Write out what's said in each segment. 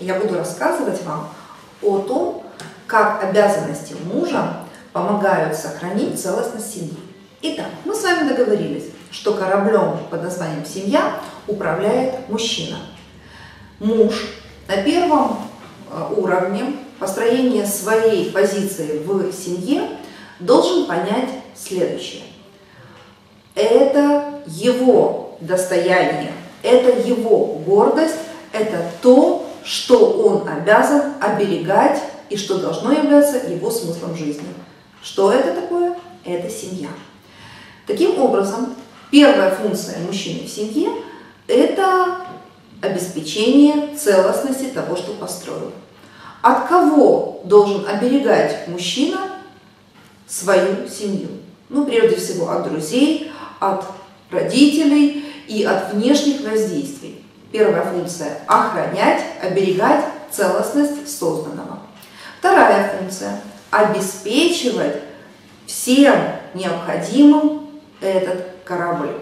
я буду рассказывать вам о том, как обязанности мужа помогают сохранить целостность семьи. Итак, мы с вами договорились, что кораблем под названием «семья» управляет мужчина. Муж на первом уровне построения своей позиции в семье должен понять следующее. Это его достояние, это его гордость, это то, что он обязан оберегать и что должно являться его смыслом жизни. Что это такое? Это семья. Таким образом, первая функция мужчины в семье – это обеспечение целостности того, что построил. От кого должен оберегать мужчина свою семью? Ну, прежде всего, от друзей, от родителей и от внешних воздействий. Первая функция – охранять, оберегать целостность созданного. Вторая функция – обеспечивать всем необходимым этот корабль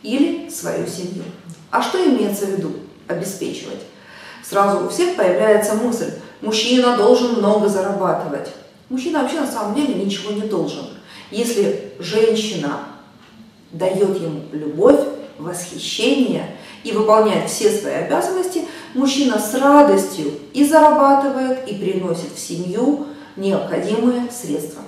или свою семью. А что имеется в виду обеспечивать? Сразу у всех появляется мысль: мужчина должен много зарабатывать. Мужчина вообще на самом деле ничего не должен. Если женщина дает ему любовь, восхищение и выполняет все свои обязанности, мужчина с радостью и зарабатывает, и приносит в семью необходимые средства.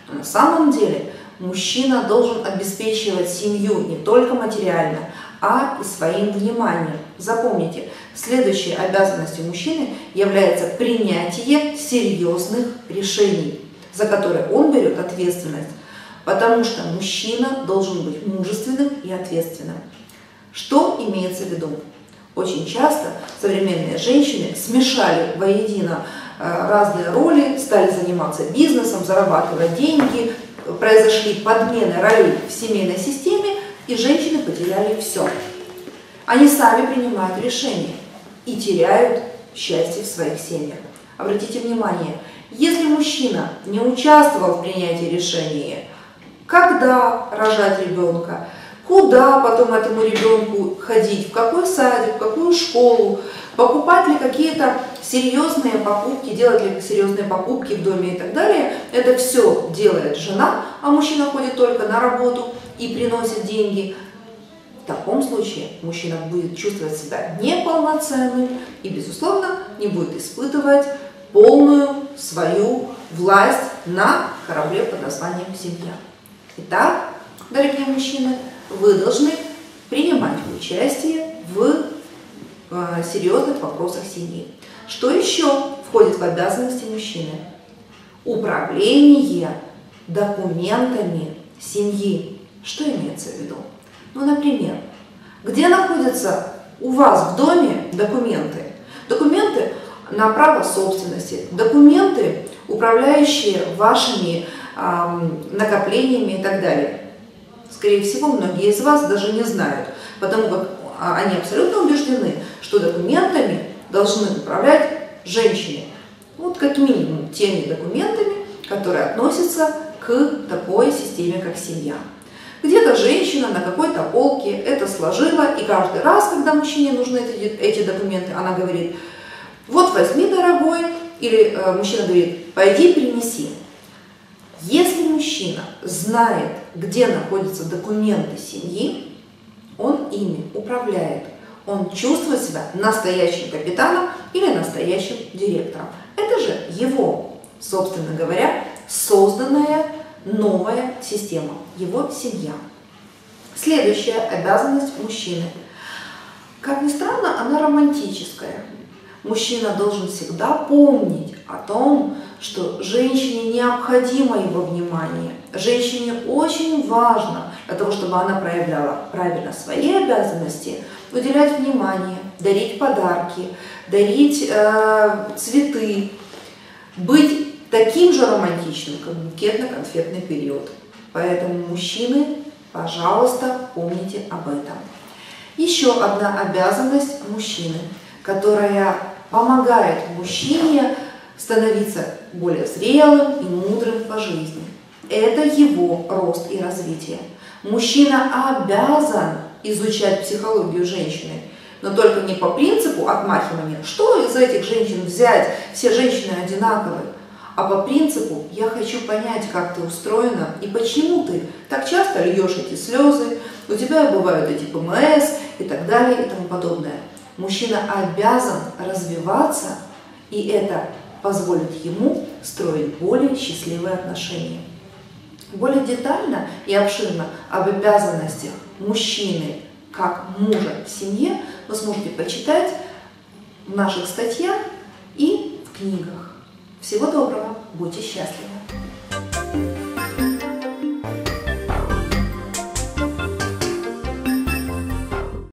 Но на самом деле мужчина должен обеспечивать семью не только материально, а и своим вниманием. Запомните, следующей обязанностью мужчины является принятие серьезных решений, за которые он берет ответственность, потому что мужчина должен быть мужественным и ответственным. Что имеется в виду? Очень часто современные женщины смешали воедино разные роли, стали заниматься бизнесом, зарабатывать деньги, произошли подмены ролей в семейной системе, и женщины потеряли все. Они сами принимают решения и теряют счастье в своих семьях. Обратите внимание, если мужчина не участвовал в принятии решения, когда рожать ребенка, куда потом этому ребенку ходить, в какой садик, в какую школу, покупать ли какие-то серьезные покупки, делать ли серьезные покупки в доме и так далее, это все делает жена, а мужчина ходит только на работу и приносит деньги. В таком случае мужчина будет чувствовать себя неполноценным и, безусловно, не будет испытывать полную свою власть на корабле под названием «семья». Итак, дорогие мужчины, вы должны принимать участие в серьезных вопросах семьи. Что еще входит в обязанности мужчины? Управление документами семьи. Что имеется в виду? Ну, например, где находятся у вас в доме документы? Документы на право собственности, документы, управляющие вашими накоплениями и так далее. Скорее всего, многие из вас даже не знают, потому как они абсолютно убеждены, что документами должны управлять женщины. Вот как минимум теми документами, которые относятся к такой системе, как семья. Где-то женщина на какой-то полке это сложила, и каждый раз, когда мужчине нужны эти документы, она говорит: вот возьми, дорогой, или мужчина говорит: пойди принеси. Если мужчина знает, где находятся документы семьи, он ими управляет. Он чувствует себя настоящим капитаном или настоящим директором. Это же его, собственно говоря, созданная новая система, его семья. Следующая обязанность мужчины. Как ни странно, она романтическая. Мужчина должен всегда помнить о том, что женщине необходимо его внимание. Женщине очень важно для того, чтобы она проявляла правильно свои обязанности, уделять внимание, дарить подарки, дарить цветы, быть таким же романтичным, как букетно-конфетный период. Поэтому, мужчины, пожалуйста, помните об этом. Еще одна обязанность мужчины, которая помогает мужчине становиться более зрелым и мудрым по жизни. Это его рост и развитие. Мужчина обязан изучать психологию женщины. Но только не по принципу отмахивания, что из этих женщин взять, все женщины одинаковые, а по принципу я хочу понять, как ты устроена и почему ты так часто льешь эти слезы, у тебя бывают эти ПМС и так далее и тому подобное. Мужчина обязан развиваться, и это позволит ему строить более счастливые отношения. Более детально и обширно об обязанностях мужчины как мужа в семье вы сможете почитать в наших статьях и в книгах. Всего доброго, будьте счастливы!